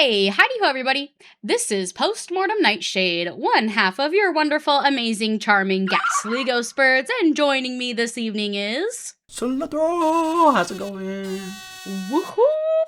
Hey, howdy ho, everybody. This is Postmortem Nightshade, one half of your wonderful, amazing, charming, ghastly ghost birds, and joining me this evening is... Solatro, how's it going? Woohoo!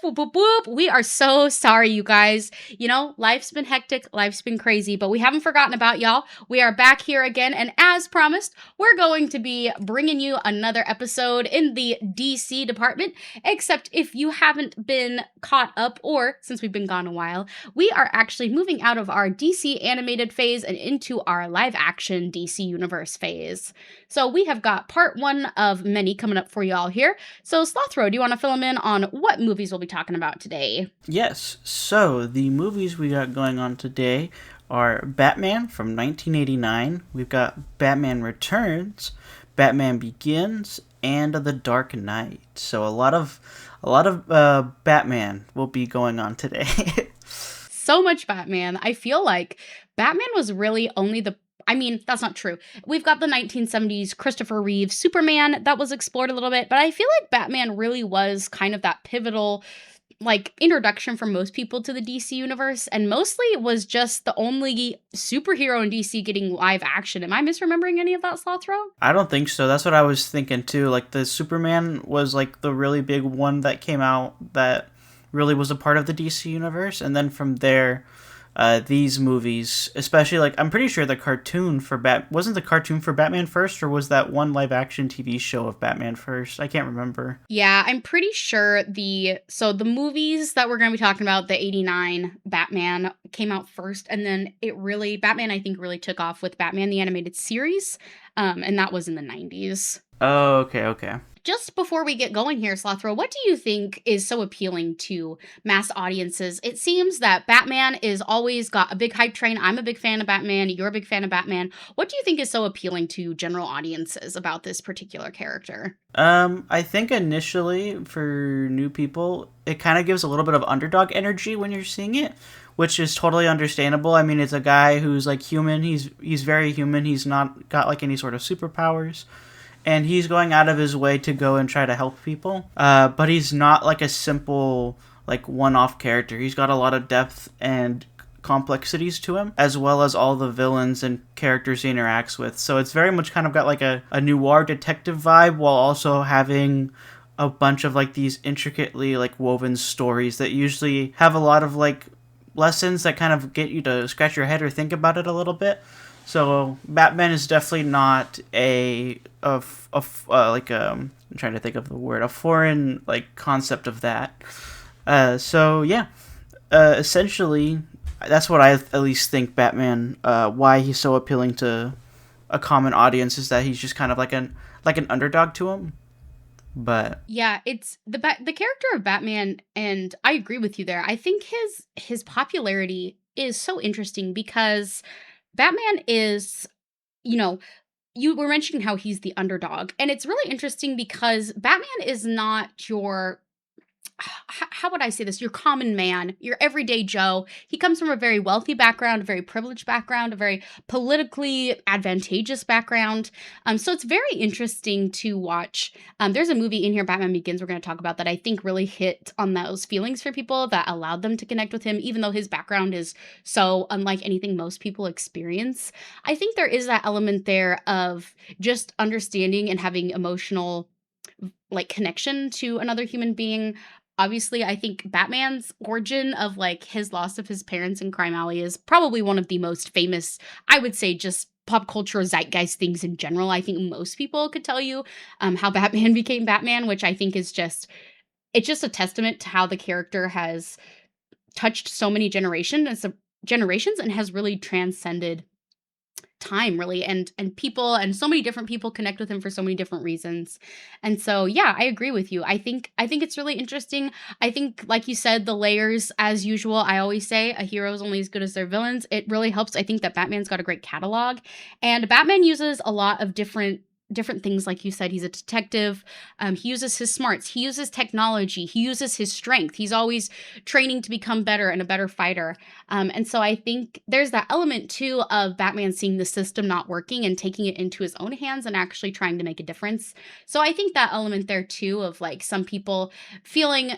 Whoop, whoop, whoop. We are so sorry, you guys. You know, life's been hectic, life's been crazy, but we haven't forgotten about y'all. We are back here again, and as promised, we're going to be bringing you another episode in the DC department. Except if you haven't been caught up, or since we've been gone a while, we are actually moving out of our DC animated phase and into our live action DC Universe phase. So we have got part one of many coming up for y'all here. So, Slothro, do you want to fill them in on what movies we'll be talking about today? Yes, so the movies we got going on today are Batman from 1989. We've got Batman Returns, Batman Begins, and The Dark Knight. So a lot of Batman will be going on today. So much Batman. I feel like Batman was really only that's not true. We've got the 1970s Christopher Reeve Superman that was explored a little bit, but I feel like Batman really was kind of that pivotal introduction for most people to the DC universe, and mostly was just the only superhero in DC getting live action. Am I misremembering any of that, Slothro? I don't think so. That's what I was thinking too. Like the Superman was like the really big one that came out that really was a part of the DC universe, and then from there these movies, especially like I'm pretty sure the cartoon for wasn't the cartoon for Batman first, or was that one live action TV show of Batman first? I can't remember. Yeah, I'm pretty sure the movies that we're going to be talking about, the 89 Batman came out first, and then Batman I think really took off with Batman the Animated Series, and that was in the 90s. Oh, okay. Just before we get going here, Slothro, what do you think is so appealing to mass audiences? It seems that Batman is always got a big hype train. I'm a big fan of Batman. You're a big fan of Batman. What do you think is so appealing to general audiences about this particular character? I think initially for new people, it kind of gives a little bit of underdog energy when you're seeing it, which is totally understandable. I mean, it's a guy who's like human. He's very human. He's not got like any sort of superpowers, and he's going out of his way to go and try to help people. But he's not like a simple like one-off character. He's got a lot of depth and complexities to him, as well as all the villains and characters he interacts with. So it's very much kind of got like a noir detective vibe, while also having a bunch of like these intricately like woven stories that usually have a lot of like lessons that kind of get you to scratch your head or think about it a little bit. So Batman is definitely not I'm trying to think of the word, a foreign like concept of that. Essentially, that's what I at least think Batman. Why he's so appealing to a common audience is that he's just kind of like an underdog to him. But Yeah, it's the character of Batman, and I agree with you there. I think his popularity is so interesting because Batman is, you know, you were mentioning how he's the underdog, and it's really interesting because Batman is not your how would I say this? Your common man, your everyday Joe. He comes from a very wealthy background, a very privileged background, a very politically advantageous background. So it's very interesting to watch. There's a movie in here, Batman Begins, we're going to talk about that I think really hit on those feelings for people that allowed them to connect with him, even though his background is so unlike anything most people experience. I think there is that element there of just understanding and having emotional connection to another human being. Obviously, I think Batman's origin of his loss of his parents in Crime Alley is probably one of the most famous, I would say, just pop culture zeitgeist things in general. I think most people could tell you how Batman became Batman, which I think is it's just a testament to how the character has touched so many generations and has really transcended time, really, and people, and so many different people connect with him for so many different reasons. And so yeah, I agree with you. I think it's really interesting. I think, like you said, the layers, as usual. I always say a hero is only as good as their villains. It really helps. I think that Batman's got a great catalog, and Batman uses a lot of different things. Like you said, he's a detective. He uses his smarts, he uses technology, he uses his strength. He's always training to become better and a better fighter. And so I think there's that element too of Batman seeing the system not working and taking it into his own hands and actually trying to make a difference. So I think that element there too of some people feeling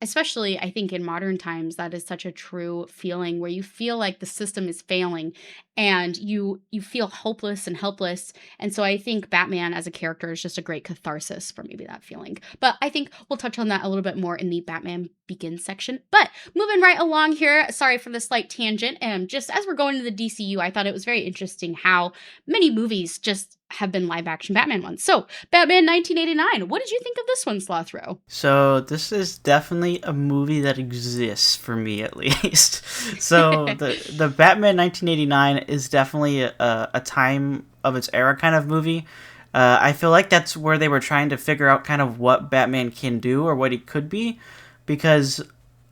Especially, I think in modern times, that is such a true feeling where you feel like the system is failing and you feel hopeless and helpless. And so I think Batman as a character is just a great catharsis for maybe that feeling. But I think we'll touch on that a little bit more in the Batman Begins section. But moving right along here, sorry for the slight tangent. And just as we're going to the DCU, I thought it was very interesting how many movies just have been live action Batman ones. So, Batman 1989, what did you think of this one, Slothro? So this is definitely a movie that exists for me, at least. So the Batman 1989 is definitely a time of its era kind of movie. I feel like that's where they were trying to figure out kind of what Batman can do or what he could be, because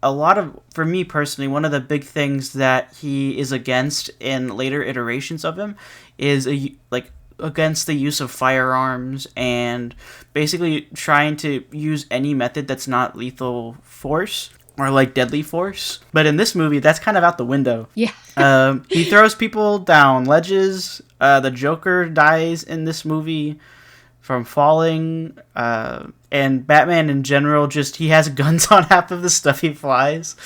a lot of, for me personally, one of the big things that he is against in later iterations of him is against the use of firearms and basically trying to use any method that's not lethal force or like deadly force. But in this movie, that's kind of out the window. Yeah. He throws people down ledges. The Joker dies in this movie from falling. And Batman in general, just he has guns on half of the stuff he flies.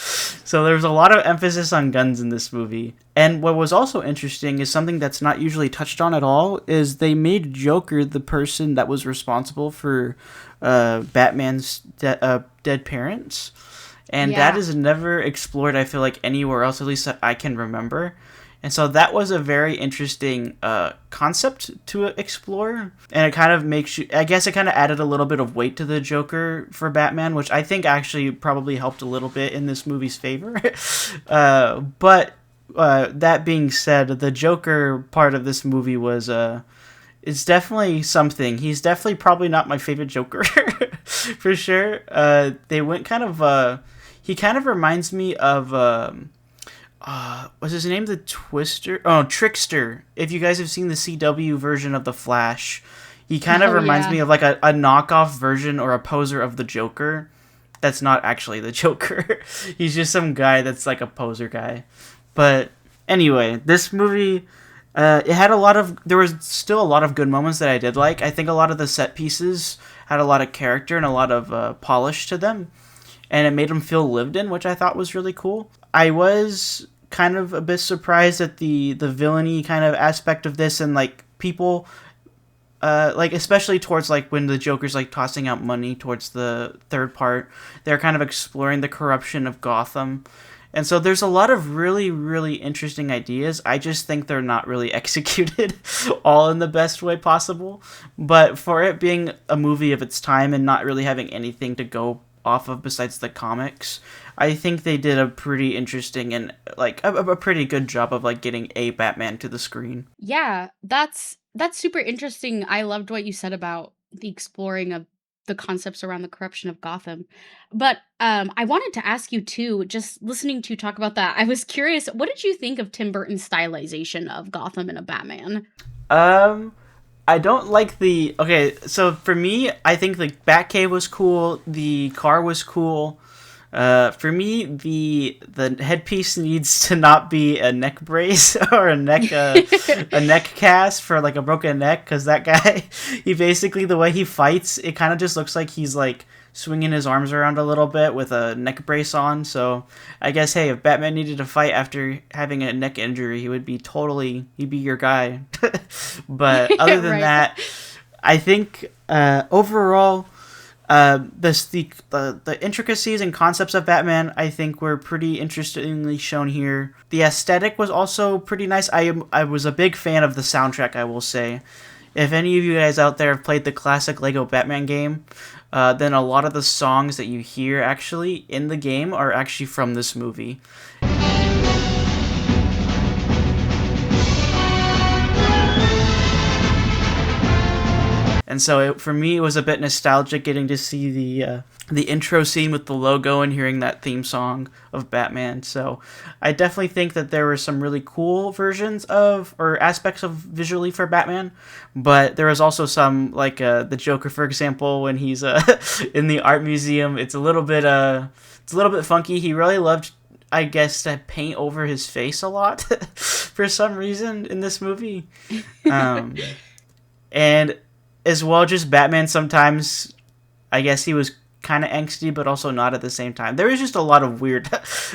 So there's a lot of emphasis on guns in this movie. And what was also interesting is something that's not usually touched on at all is they made Joker the person that was responsible for Batman's dead parents. And that Yeah. is never explored, I feel like, anywhere else, at least that I can remember. And so that was a very interesting concept to explore. And it kind of makes you, I guess it kind of added a little bit of weight to the Joker for Batman, which I think actually probably helped a little bit in this movie's favor. But that being said, the Joker part of this movie was it's definitely something. He's definitely probably not my favorite Joker for sure. They went kind of he kind of reminds me of was his name the Twister? Oh, Trickster. If you guys have seen the CW version of the Flash, he kind of Oh, reminds yeah. me of like a knockoff version or a poser of the Joker. That's not actually the Joker. He's just some guy that's like a poser guy. But anyway, this movie, it had a lot of, there was still a lot of good moments that I did like. I think a lot of the set pieces had a lot of character and a lot of polish to them, and it made them feel lived in, which I thought was really cool. I was kind of a bit surprised at the villainy kind of aspect of this, and like people, like especially towards like when the Joker's like tossing out money towards the third part, they're kind of exploring the corruption of Gotham. And so there's a lot of really, really interesting ideas. I just think they're not really executed all in the best way possible. But for it being a movie of its time and not really having anything to go off of besides the comics, I think they did a pretty interesting and like a pretty good job of like getting a Batman to the screen. Yeah, that's super interesting. I loved what you said about the exploring of the concepts around the corruption of Gotham. But I wanted to ask you too, just listening to you talk about that, I was curious, what did you think of Tim Burton's stylization of Gotham and a Batman? Um, I don't like the. Okay, so for me, I think the Batcave was cool. The car was cool. For me, the headpiece needs to not be a neck brace or a neck cast for like a broken neck, because that guy, he basically, the way he fights, it kind of just looks like he's like swinging his arms around a little bit with a neck brace on. So I guess, hey, if Batman needed to fight after having a neck injury, he'd be your guy. But other than Right. that, I think overall, the intricacies and concepts of Batman, I think, were pretty interestingly shown here. The aesthetic was also pretty nice. I was a big fan of the soundtrack, I will say. If any of you guys out there have played the classic Lego Batman game, then a lot of the songs that you hear actually in the game are actually from this movie. And so for me, it was a bit nostalgic getting to see the intro scene with the logo and hearing that theme song of Batman. So I definitely think that there were some really cool versions of or aspects of visually for Batman, but there was also some like the Joker, for example, when he's in the art museum. It's a little bit funky. He really loved, I guess, to paint over his face a lot for some reason in this movie. And as well, just Batman sometimes, I guess he was kind of angsty, but also not at the same time. There is just a lot of weird.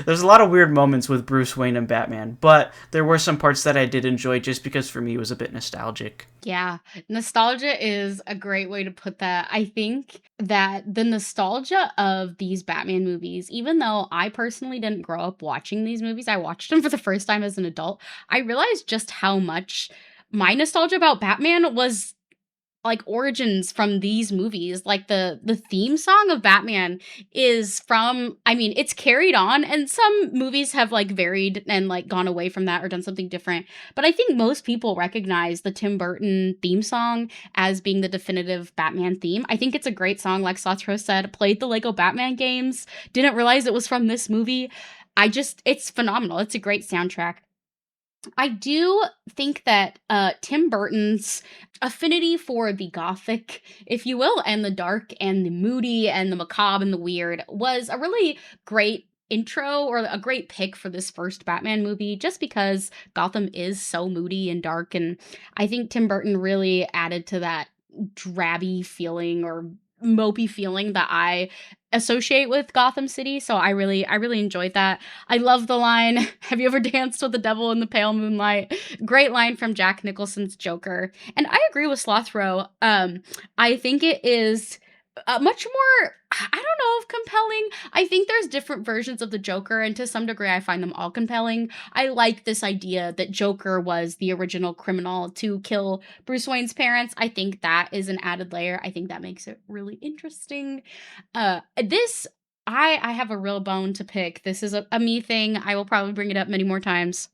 There's a lot of weird moments with Bruce Wayne and Batman, but there were some parts that I did enjoy just because for me it was a bit nostalgic. Yeah, nostalgia is a great way to put that. I think that the nostalgia of these Batman movies, even though I personally didn't grow up watching these movies, I watched them for the first time as an adult. I realized just how much my nostalgia about Batman was like origins from these movies. Like the theme song of Batman is from, I mean, it's carried on, and some movies have like varied and like gone away from that or done something different, but I think most people recognize the Tim Burton theme song as being the definitive Batman theme. I think it's a great song. Like Slothro said, played the Lego Batman games, didn't realize it was from this movie. It's phenomenal. It's a great soundtrack. I do think that Tim Burton's affinity for the gothic, if you will, and the dark and the moody and the macabre and the weird was a really great intro or a great pick for this first Batman movie, just because Gotham is so moody and dark. And I think Tim Burton really added to that drabby feeling or mopey feeling that I associate with Gotham City. So I really enjoyed that. I love the line, "Have you ever danced with the devil in the pale moonlight?" Great line from Jack Nicholson's Joker. And I agree with Slothro. I think it is much more, I don't know if compelling. I think there's different versions of the Joker, and to some degree I find them all compelling. I like this idea that Joker was the original criminal to kill Bruce Wayne's parents. I think that is an added layer. I think that makes it really interesting. This I have a real bone to pick. This is a me thing. I will probably bring it up many more times.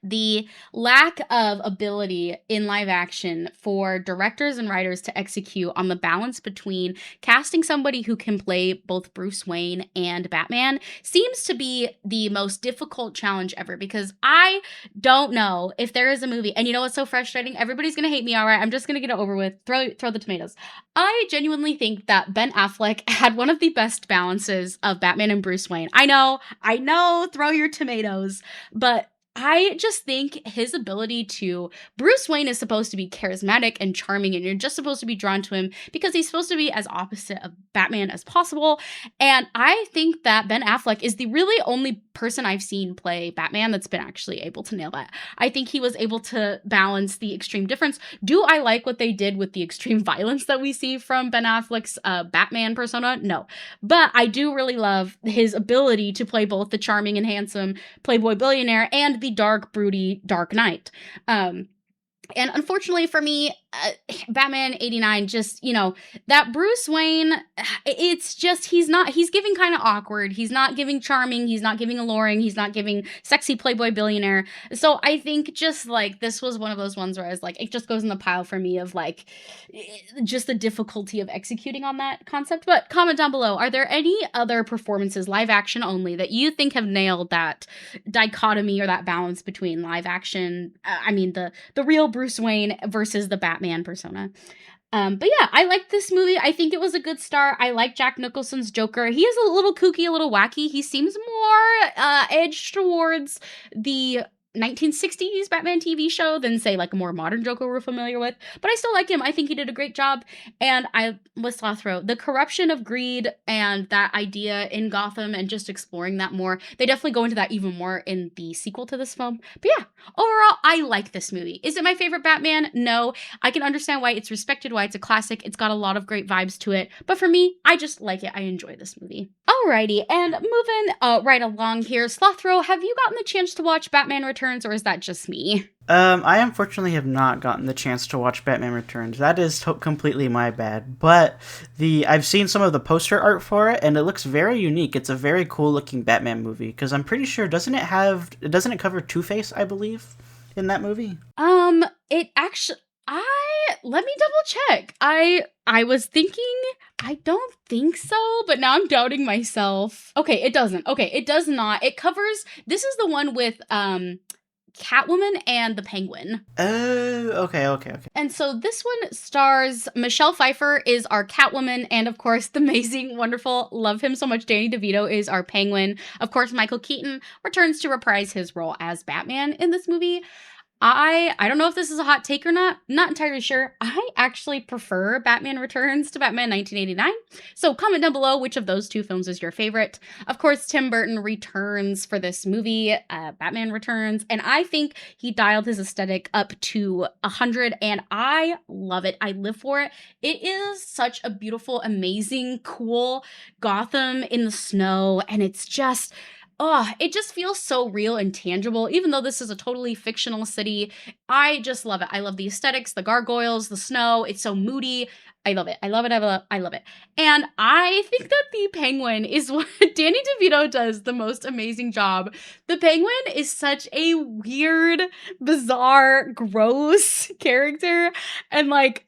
The lack of ability in live action for directors and writers to execute on the balance between casting somebody who can play both Bruce Wayne and Batman seems to be the most difficult challenge ever, because I don't know if there is a movie, and you know what's so frustrating? Everybody's gonna hate me, all right? I'm just gonna get it over with. Throw the tomatoes. I genuinely think that Ben Affleck had one of the best balances of Batman and Bruce Wayne. I know, throw your tomatoes, but I just think his ability to Bruce Wayne is supposed to be charismatic and charming, and you're just supposed to be drawn to him because he's supposed to be as opposite of Batman as possible. And I think that Ben Affleck is the really only person I've seen play Batman that's been actually able to nail that. I think he was able to balance the extreme difference. Do I like what they did with the extreme violence that we see from Ben Affleck's Batman persona? No. But I do really love his ability to play both the charming and handsome Playboy billionaire and the dark, broody Dark Knight. And unfortunately for me, Batman 89, just, that Bruce Wayne, it's just, he's giving kind of awkward. He's not giving charming. He's not giving alluring. He's not giving sexy Playboy billionaire. So I think just like, this was one of those ones where I was like, it just goes in the pile for me of like, just the difficulty of executing on that concept. But comment down below, are there any other performances, live action only, that you think have nailed that dichotomy or that balance between live action, the real Bruce Wayne versus the Batman persona? But yeah, I like this movie. I think it was a good start. I like Jack Nicholson's Joker. He is a little kooky, a little wacky. He seems more edged towards the 1960s Batman TV show than, say, like a more modern Joker we're familiar with. But I still like him. I think he did a great job. And with Slothro, the corruption of greed and that idea in Gotham and just exploring that more, they definitely go into that even more in the sequel to this film. But yeah, overall, I like this movie. Is it my favorite Batman? No. I can understand why it's respected, why it's a classic. It's got a lot of great vibes to it. But for me, I just like it. I enjoy this movie. Alrighty, and moving right along here, Slothro, have you gotten the chance to watch Batman Returns? Or is that just me? I unfortunately have not gotten the chance to watch Batman Returns. That is completely my bad. But I've seen some of the poster art for it, and it looks very unique. It's a very cool looking Batman movie, because I'm pretty sure doesn't it cover Two-Face, I believe, in that movie? It actually, let me double check. I was thinking, I don't think so, but now I'm doubting myself. Okay, it doesn't. Okay, it does not. It covers, this is the one with, Catwoman and the Penguin. Oh, okay. And so this one stars Michelle Pfeiffer is our Catwoman, and of course the amazing, wonderful, love him so much, Danny DeVito is our Penguin. Of course, Michael Keaton returns to reprise his role as Batman in this movie. I don't know if this is a hot take or not. Not entirely sure. I actually prefer Batman Returns to Batman 1989. So comment down below which of those two films is your favorite. Of course, Tim Burton returns for this movie, Batman Returns, and I think he dialed his aesthetic up to 100, and I love it. I live for it. It is such a beautiful, amazing, cool Gotham in the snow, and it's just oh, it just feels so real and tangible, even though this is a totally fictional city. I just love it. I love the aesthetics, the gargoyles, the snow. It's so moody. I love it. I love it. I love it. And I think that the penguin is what Danny DeVito does the most amazing job. The penguin is such a weird, bizarre, gross character. And like,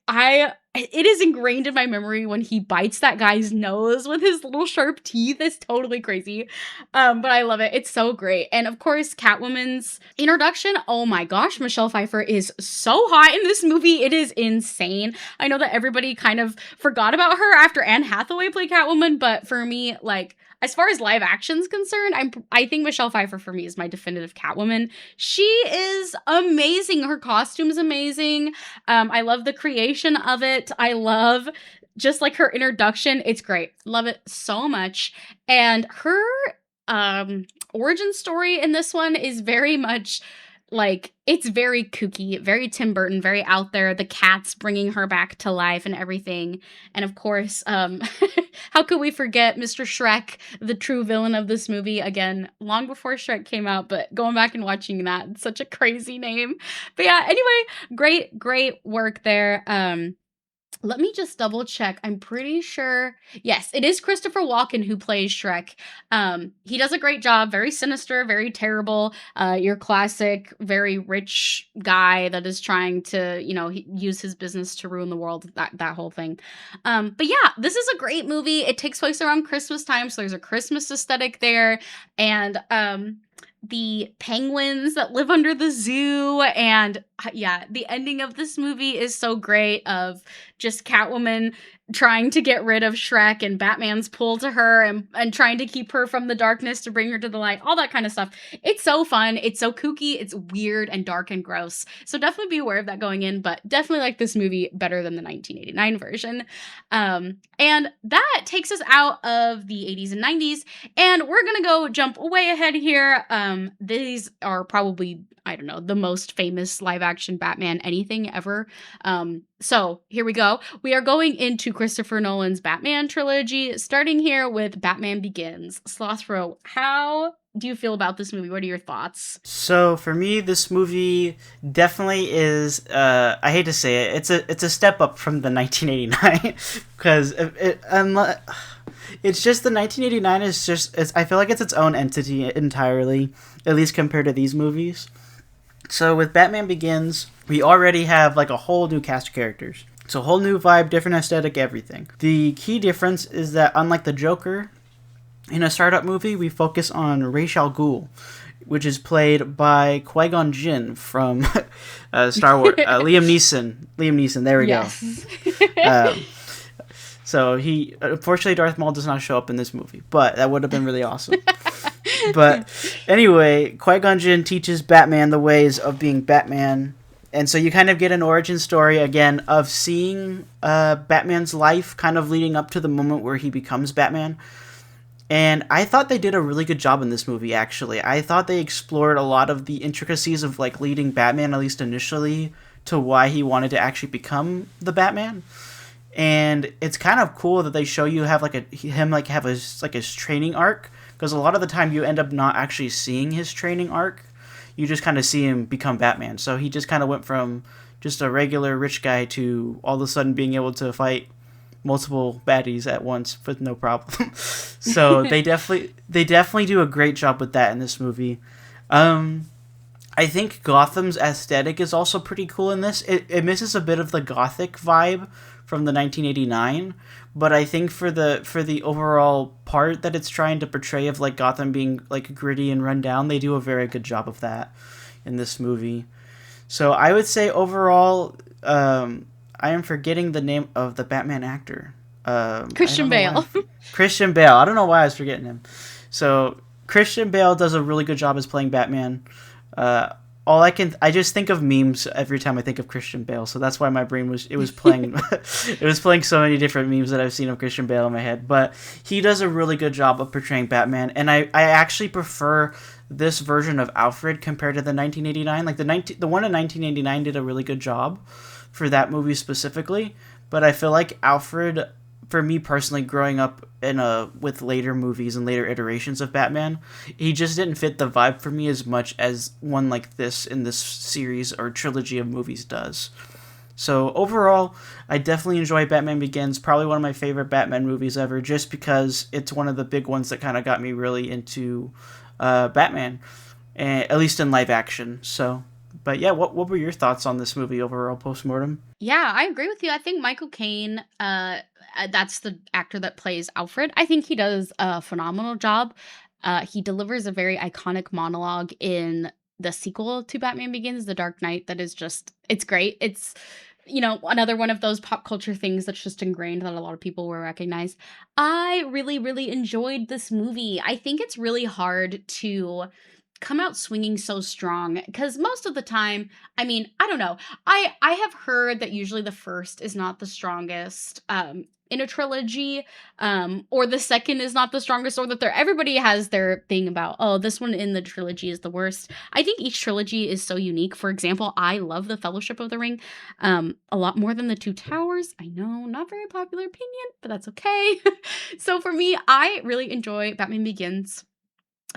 it is ingrained in my memory when he bites that guy's nose with his little sharp teeth. It's totally crazy. But I love it. It's so great. And of course, Catwoman's introduction. Oh my gosh, Michelle Pfeiffer is so hot in this movie. It is insane. I know that everybody kind of forgot about her after Anne Hathaway played Catwoman, but for me, like, as far as live action's concerned, I think Michelle Pfeiffer for me is my definitive Catwoman. She is amazing. Her costume is amazing. I love the creation of it. I love just like her introduction. It's great. Love it so much. And her origin story in this one is very much like, it's very kooky, very Tim Burton, very out there. The cats bringing her back to life and everything. And of course, how could we forget Mr. Shrek, the true villain of this movie? Again, long before Shrek came out, but going back and watching that, it's such a crazy name. But yeah, anyway, great work there. Let me just double check. I'm pretty sure. Yes, it is Christopher Walken who plays Shrek. He does a great job. Very sinister, very terrible. Your classic, very rich guy that is trying to, use his business to ruin the world. That whole thing. But yeah, this is a great movie. It takes place around Christmas time, so there's a Christmas aesthetic there, and the penguins that live under the zoo, and yeah, the ending of this movie is so great, of just Catwoman trying to get rid of Shrek and Batman's pull to her, and trying to keep her from the darkness to bring her to the light, all that kind of stuff. It's so fun, it's so kooky, it's weird and dark and gross, so definitely be aware of that going in, but definitely like this movie better than the 1989 version. And that takes us out of the 80s and 90s, and we're gonna go jump way ahead here. These are probably, I don't know, the most famous live action Batman anything ever. So here we go. We are going into Christopher Nolan's Batman trilogy, starting here with Batman Begins. Slothro, how do you feel about this movie? What are your thoughts? So for me, this movie definitely is. I hate to say it, it's a step up from the 1989 because it's just the 1989 is just. I feel like it's its own entity entirely, at least compared to these movies. So with Batman Begins, we already have like a whole new cast of characters. So a whole new vibe, different aesthetic, everything. The key difference is that unlike the Joker, in a startup movie, we focus on Ra's al Ghul, which is played by Qui-Gon Jinn from Star Wars. Liam Neeson, there we go. So unfortunately, Darth Maul does not show up in this movie, but that would have been really awesome. But anyway, Qui-Gon Jinn teaches Batman the ways of being Batman. And so you kind of get an origin story, again, of seeing Batman's life kind of leading up to the moment where he becomes Batman. And I thought they did a really good job in this movie, actually. I thought they explored a lot of the intricacies of, like, leading Batman, at least initially, to why he wanted to actually become the Batman. And it's kind of cool that they show you have, like, his training arc. Because a lot of the time you end up not actually seeing his training arc. You just kind of see him become Batman. So he just kind of went from just a regular rich guy to all of a sudden being able to fight multiple baddies at once with no problem. So they definitely do a great job with that in this movie. I think Gotham's aesthetic is also pretty cool in this. It misses a bit of the gothic vibe from the 1989, but I think for the overall part that it's trying to portray of like Gotham being like gritty and run down, they do a very good job of that in this movie. So I would say overall, I am forgetting the name of the Batman actor. Christian Bale. Christian Bale. I don't know why I was forgetting him. So Christian Bale does a really good job as playing Batman. I just think of memes every time I think of Christian Bale. So that's why my brain was playing it was playing so many different memes that I've seen of Christian Bale in my head. But he does a really good job of portraying Batman, and I actually prefer this version of Alfred compared to the 1989. Like the one in 1989 did a really good job for that movie specifically, but I feel like Alfred, for me personally, growing up with later movies and later iterations of Batman, he just didn't fit the vibe for me as much as one like this in this series or trilogy of movies does. So overall, I definitely enjoy Batman Begins. Probably one of my favorite Batman movies ever, just because it's one of the big ones that kind of got me really into Batman, at least in live action. So, but yeah, what were your thoughts on this movie overall, postmortem? Yeah, I agree with you. I think Michael Caine, that's the actor that plays Alfred. I think he does a phenomenal job. He delivers a very iconic monologue in the sequel to Batman Begins, The Dark Knight, that is just, it's great. It's, another one of those pop culture things that's just ingrained that a lot of people will recognize. I really, really enjoyed this movie. I think it's really hard to come out swinging so strong because most of the time, I mean, I don't know, I have heard that usually the first is not the strongest in a trilogy, or the second is not the strongest, or the third. Everybody has their thing about, oh, this one in the trilogy is the worst. I think each trilogy is so unique. For example, I love the Fellowship of the Ring a lot more than the Two Towers. I know, not very popular opinion, but that's okay. So for me, I really enjoy Batman Begins.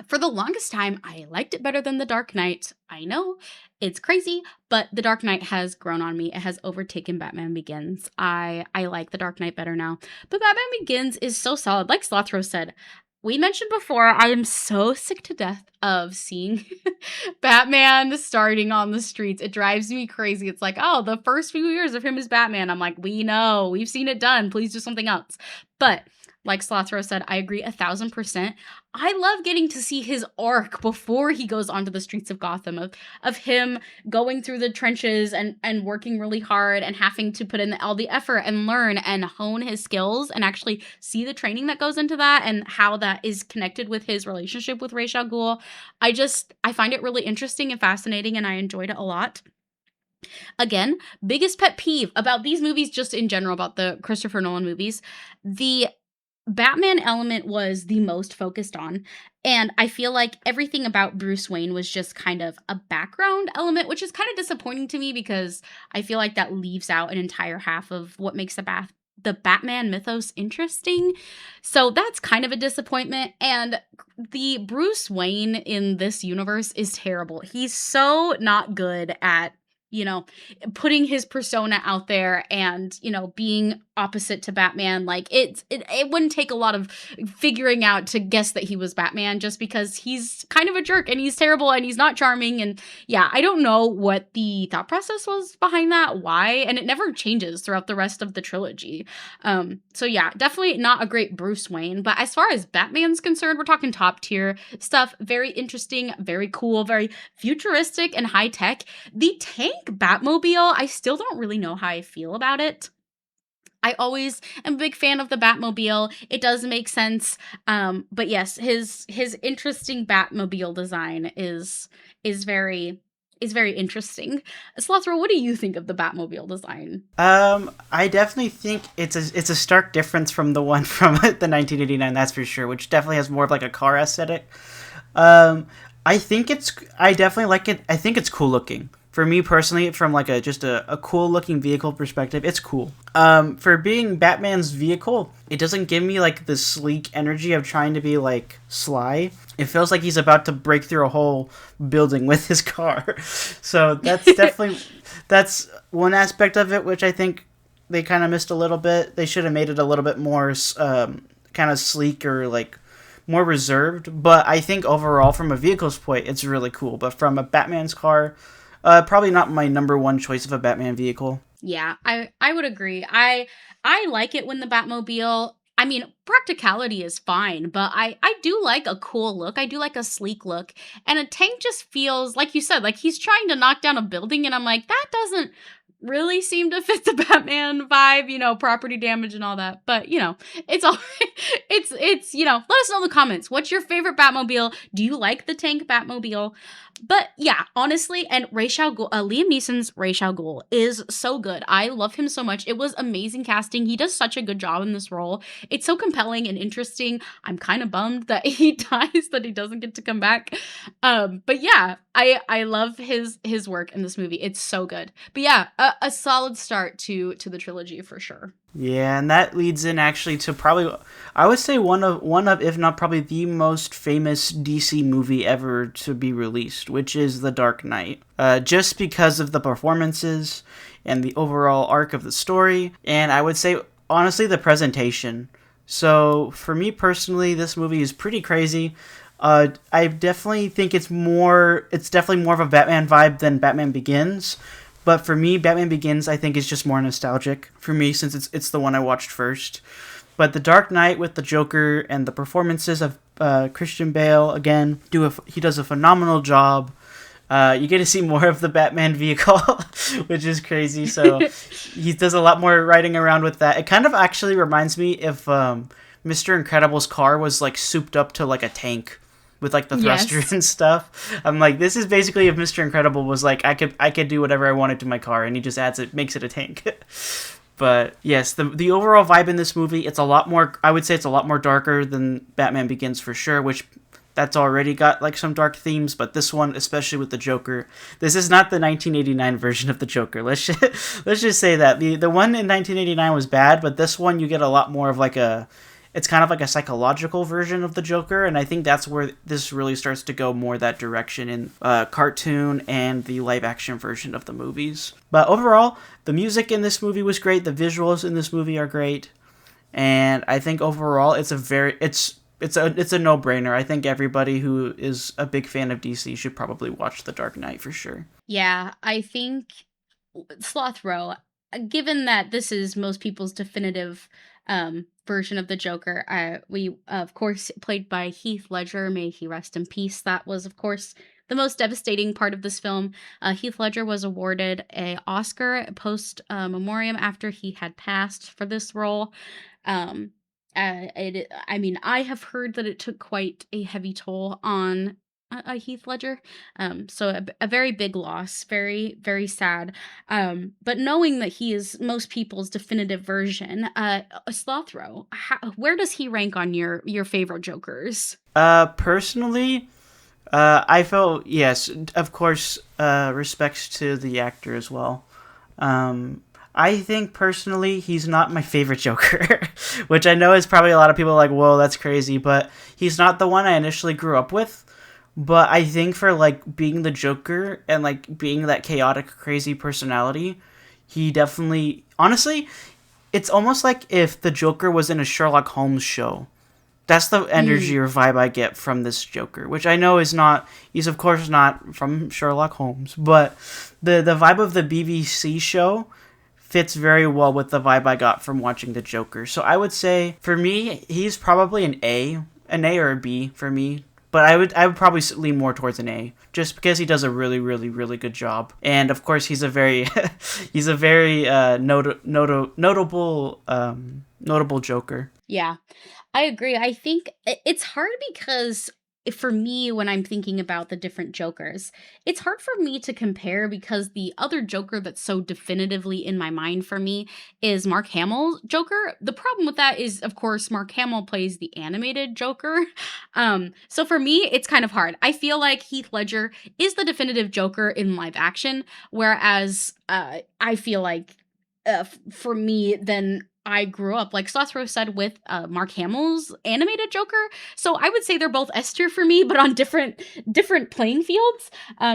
For the longest time, I liked it better than The Dark Knight. I know, it's crazy, but The Dark Knight has grown on me. It has overtaken Batman Begins. I like The Dark Knight better now. But Batman Begins is so solid. Like Slothro said, we mentioned before, I am so sick to death of seeing Batman starting on the streets. It drives me crazy. It's like, oh, the first few years of him as Batman. I'm like, we know, we've seen it done. Please do something else. But like Slothro said, I agree 1,000%. I love getting to see his arc before he goes onto the streets of Gotham, of him going through the trenches and working really hard and having to put in all the effort and learn and hone his skills and actually see the training that goes into that and how that is connected with his relationship with Ra's al Ghul. I find it really interesting and fascinating, and I enjoyed it a lot. Again, biggest pet peeve about these movies, just in general, about the Christopher Nolan movies, the Batman element was the most focused on, and I feel like everything about Bruce Wayne was just kind of a background element, which is kind of disappointing to me because I feel like that leaves out an entire half of what makes the Batman mythos interesting. So that's kind of a disappointment. And the Bruce Wayne in this universe is terrible. He's so not good at, you know, putting his persona out there and, being opposite to Batman. Like it wouldn't take a lot of figuring out to guess that he was Batman, just because he's kind of a jerk and he's terrible and he's not charming. And yeah, I don't know what the thought process was behind that, why, and it never changes throughout the rest of the trilogy. So yeah, definitely not a great Bruce Wayne. But as far as Batman's concerned, we're talking top tier stuff. Very interesting, very cool, very futuristic and high tech. The tank Batmobile, I still don't really know how I feel about it. I always am a big fan of the Batmobile. It does make sense. But yes, his interesting Batmobile design is very interesting. Slothro, what do you think of the Batmobile design? I definitely think it's a stark difference from the one from the 1989, that's for sure, which definitely has more of like a car aesthetic. I definitely like it. I think it's cool looking. For me personally, from like a cool looking vehicle perspective, it's cool. For being Batman's vehicle, it doesn't give me like the sleek energy of trying to be like sly. It feels like he's about to break through a whole building with his car. So that's one aspect of it, which I think they kind of missed a little bit. They should have made it a little bit more kind of sleek or like more reserved. But I think overall, from a vehicle's point, it's really cool. But from a Batman's car, probably not my number one choice of a Batman vehicle. Yeah, I would agree. I like it when the Batmobile, I mean, practicality is fine, but I do like a cool look. I do like a sleek look. And a tank just feels, like you said, like he's trying to knock down a building, and I'm like, that doesn't really seem to fit the Batman vibe, property damage and all that. But, it's all let us know in the comments. What's your favorite Batmobile? Do you like the tank Batmobile? But yeah, honestly, and Liam Neeson's Ra's al Ghul is so good. I love him so much. It was amazing casting. He does such a good job in this role. It's so compelling and interesting. I'm kind of bummed that he dies, that he doesn't get to come back. But yeah, I love his work in this movie. It's so good. But yeah, a solid start to the trilogy for sure. Yeah, and that leads in actually to probably, I would say one of if not probably the most famous DC movie ever to be released, which is The Dark Knight. Just because of the performances and the overall arc of the story, and I would say honestly the presentation. So for me personally, this movie is pretty crazy. I definitely think it's definitely more of a Batman vibe than Batman Begins. But for me, Batman Begins, I think, is just more nostalgic for me since it's the one I watched first. But The Dark Knight with the Joker and the performances of Christian Bale, again, he does a phenomenal job. You get to see more of the Batman vehicle, which is crazy. So he does a lot more riding around with that. It kind of actually reminds me if Mr. Incredible's car was like souped up to like a tank with like the thruster Yes. and stuff. I'm like, this is basically if Mr. Incredible was like, I could do whatever I wanted to my car, and he just makes it a tank. But yes, the overall vibe in this movie, it's a lot more. I would say it's a lot more darker than Batman Begins for sure, which that's already got like some dark themes. But this one, especially with the Joker, this is not the 1989 version of the Joker. Let's just say that the one in 1989 was bad, but this one you get a lot more of like it's kind of like a psychological version of the Joker, and I think that's where this really starts to go more that direction in cartoon and the live action version of the movies. But overall, the music in this movie was great. The visuals in this movie are great, and I think overall it's a no brainer. I think everybody who is a big fan of DC should probably watch The Dark Knight for sure. Yeah, I think Sloth Row, given that this is most people's definitive version of the Joker, we of course played by Heath Ledger. May he rest in peace. That was, of course, the most devastating part of this film. Heath Ledger was awarded a Oscar post memoriam after he had passed for this role. Um, I mean, I have heard that it took quite a heavy toll on Heath Ledger. So a very big loss, very, very sad. But knowing that he is most people's definitive version, Slothro, where does he rank on your favorite Jokers? Personally, I felt, yes, of course, respects to the actor as well. I think personally he's not my favorite Joker, which I know is probably a lot of people like, whoa, that's crazy, but he's not the one I initially grew up with. But I think for like being the Joker and like being that chaotic, crazy personality, he definitely, honestly, it's almost like if the Joker was in a Sherlock Holmes show. That's the energy Mm, or vibe I get from this Joker, which I know is not, he's of course not from Sherlock Holmes, but the vibe of the BBC show fits very well with the vibe I got from watching the Joker. So I would say for me, he's probably an A or a B for me. But I would probably lean more towards an A, just because he does a really really really good job, and of course he's a very he's a very notable Joker. yeah. I agree. I think it's hard because for me, when I'm thinking about the different Jokers, it's hard for me to compare because the other Joker that's so definitively in my mind for me is Mark Hamill's Joker. The problem with that is, of course, Mark Hamill plays the animated Joker. So for me, it's kind of hard. I feel like Heath Ledger is the definitive Joker in live action, whereas I feel like for me, then I grew up, like Slothro said, with Mark Hamill's animated Joker. So I would say they're both S tier for me, but on different playing fields.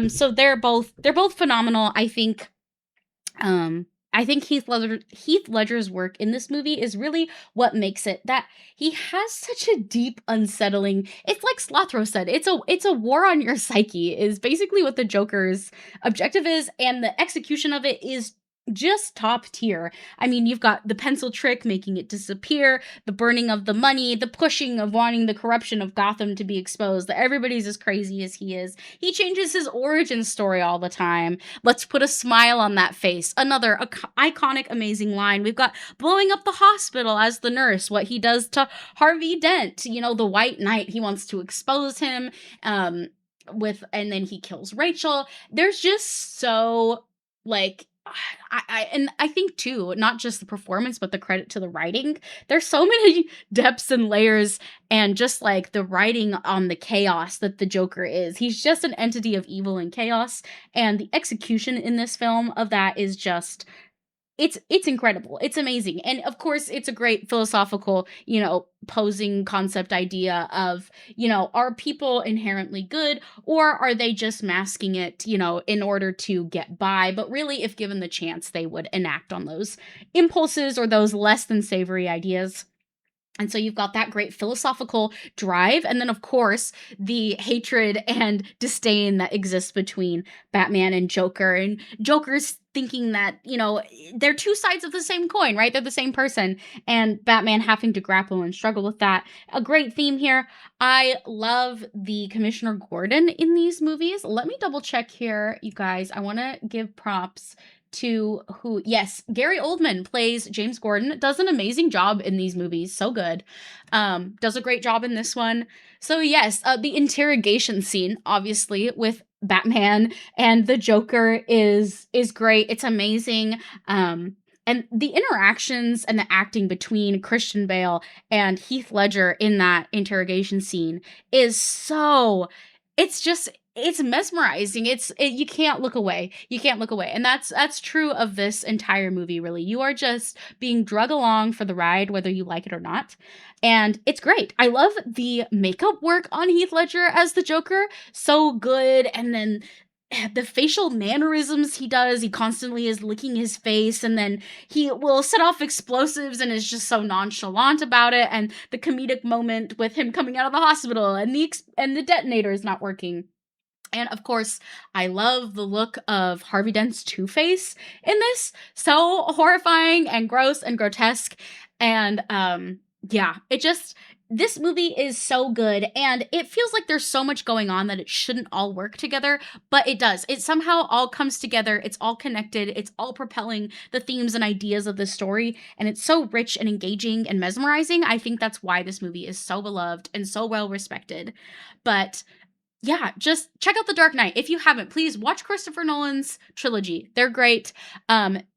So they're both phenomenal. I think Heath Ledger's work in this movie is really what makes it that he has such a deep, unsettling. It's like Slothro said. It's a war on your psyche. Is basically what the Joker's objective is, and the execution of it is just top tier. I mean, you've got the pencil trick making it disappear, the burning of the money, the pushing of wanting the corruption of Gotham to be exposed, that everybody's as crazy as he is. He changes his origin story all the time. Let's put a smile on that face. Another iconic, amazing line. We've got blowing up the hospital as the nurse, what he does to Harvey Dent, the White Knight. He wants to expose him. And then he kills Rachel. There's just so like I think too, not just the performance, but the credit to the writing. There's so many depths and layers, and just like the writing on the chaos that the Joker is. He's just an entity of evil and chaos, and the execution in this film of that is just it's incredible. It's amazing. And of course, it's a great philosophical, posing concept idea of, are people inherently good, or are they just masking it, in order to get by? But really, if given the chance, they would enact on those impulses or those less than savory ideas. And so you've got that great philosophical drive. And then, of course, the hatred and disdain that exists between Batman and Joker. And Joker's thinking that, they're two sides of the same coin, right? They're the same person. And Batman having to grapple and struggle with that. A great theme here. I love the Commissioner Gordon in these movies. Let me double check here, you guys. I want to give props to who, yes, Gary Oldman plays James Gordon, does an amazing job in these movies, so good. Does a great job in this one. So yes, the interrogation scene, obviously, with Batman and the Joker is great. It's amazing. And the interactions and the acting between Christian Bale and Heath Ledger in that interrogation scene is so, it's mesmerizing. You can't look away. You can't look away. And that's true of this entire movie, really. You are just being drug along for the ride, whether you like it or not. And it's great. I love the makeup work on Heath Ledger as the Joker. So good. And then the facial mannerisms he does, he constantly is licking his face, and then he will set off explosives and is just so nonchalant about it. And the comedic moment with him coming out of the hospital and the detonator is not working. And of course, I love the look of Harvey Dent's Two-Face in this. So horrifying and gross and grotesque. And yeah, this movie is so good, and it feels like there's so much going on that it shouldn't all work together, but it does. It somehow all comes together. It's all connected. It's all propelling the themes and ideas of the story, and it's so rich and engaging and mesmerizing. I think that's why this movie is so beloved and so well respected. But yeah, just check out The Dark Knight. If you haven't, please watch Christopher Nolan's trilogy. They're great.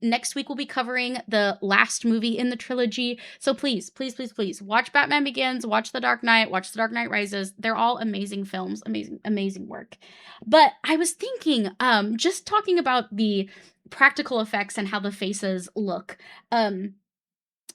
Next week we'll be covering the last movie in the trilogy. So please, please, please, please watch Batman Begins, watch The Dark Knight, watch The Dark Knight Rises. They're all amazing films, amazing, amazing work. But I was thinking, just talking about the practical effects and how the faces look.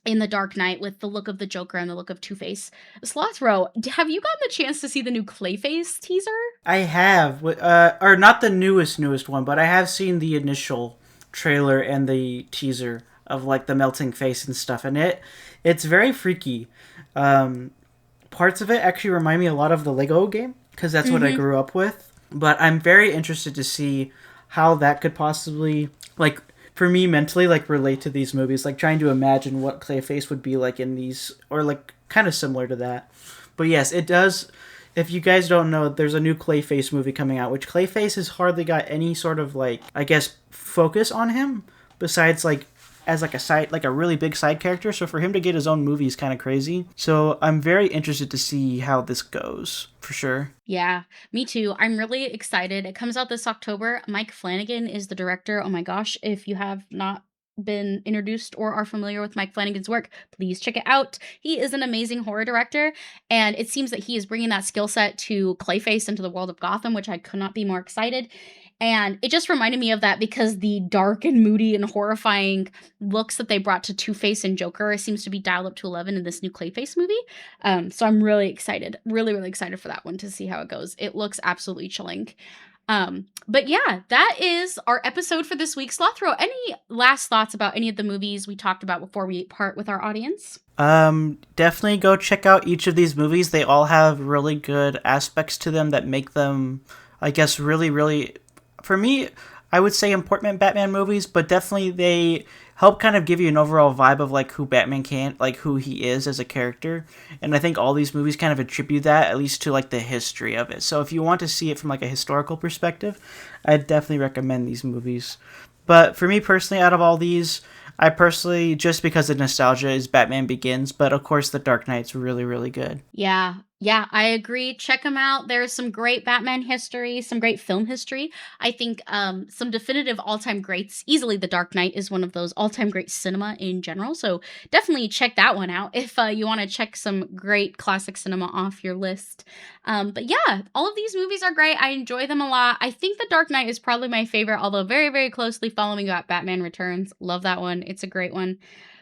In The Dark Knight with the look of the Joker and the look of Two-Face. Slothro, have you gotten the chance to see the new Clayface teaser? I have, or not the newest one, but I have seen the initial trailer and the teaser of like the melting face and stuff, and it's very freaky. Parts of it actually remind me a lot of the Lego game, because that's what I grew up with. But I'm very interested to see how that could possibly, like, for me mentally, like, relate to these movies, like trying to imagine what Clayface would be like in these, or like kind of similar to that. But yes, it does. If you guys don't know, there's a new Clayface movie coming out, which Clayface has hardly got any sort of, like, I guess, focus on him besides like as like a side, like a really big side character. So for him to get his own movie is kind of crazy. So I'm very interested to see how this goes, for sure. Yeah, me too. I'm really excited. It comes out this October. Mike Flanagan is the director. Oh my gosh, if you have not been introduced or are familiar with Mike Flanagan's work, please check it out. He is an amazing horror director, and it seems that he is bringing that skill set to Clayface into the world of Gotham, which I could not be more excited. And it just reminded me of that because the dark and moody and horrifying looks that they brought to Two-Face and Joker seems to be dialed up to 11 in this new Clayface movie. So I'm really excited, really, really excited for that one to see how it goes. It looks absolutely chilling. But yeah, that is our episode for this week. Slothro, any last thoughts about any of the movies we talked about before we part with our audience? Definitely go check out each of these movies. They all have really good aspects to them that make them, I guess, really, really, for me, I would say, important Batman movies, but definitely they help kind of give you an overall vibe of like who Batman can, like who he is as a character. And I think all these movies kind of attribute that at least to like the history of it. So if you want to see it from like a historical perspective, I'd definitely recommend these movies. But for me personally, out of all these, I personally, just because of nostalgia, is Batman Begins. But of course, The Dark Knight's really, really good. Yeah. Yeah, I agree. Check them out. There's some great Batman history, some great film history. I think some definitive all-time greats. Easily The Dark Knight is one of those all-time great cinema in general. So definitely check that one out if you want to check some great classic cinema off your list. But yeah, all of these movies are great. I enjoy them a lot. I think The Dark Knight is probably my favorite, although very, very closely following up Batman Returns. Love that one. It's a great one.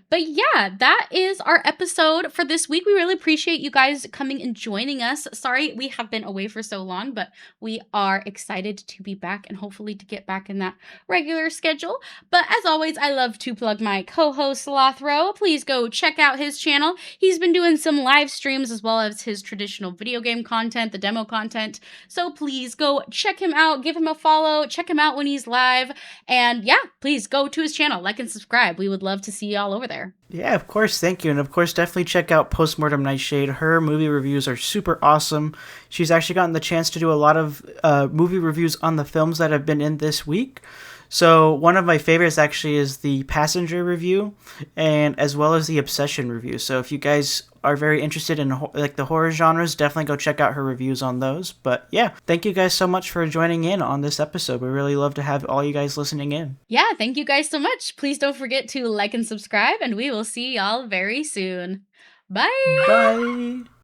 But yeah, that is our episode for this week. We really appreciate you guys coming and joining us. Sorry we have been away for so long, but we are excited to be back and hopefully to get back in that regular schedule. But as always, I love to plug my co-host Slothro. Please go check out his channel. He's been doing some live streams as well as his traditional video game content, the demo content. So please go check him out, give him a follow, check him out when he's live. And yeah, please go to his channel, like and subscribe. We would love to see you all over there. Yeah, of course, thank you. And of course, definitely check out Postmortem Nightshade. Her movie reviews are super awesome. She's actually gotten the chance to do a lot of movie reviews on the films that have been in this week. So one of my favorites actually is the Passenger review, and as well as the Obsession review. So if you guys are very interested in like the horror genres, definitely go check out her reviews on those. But yeah, thank you guys so much for joining in on this episode. We really love to have all you guys listening in. Yeah, thank you guys so much. Please don't forget to like and subscribe, and we will see y'all very soon. Bye! Bye!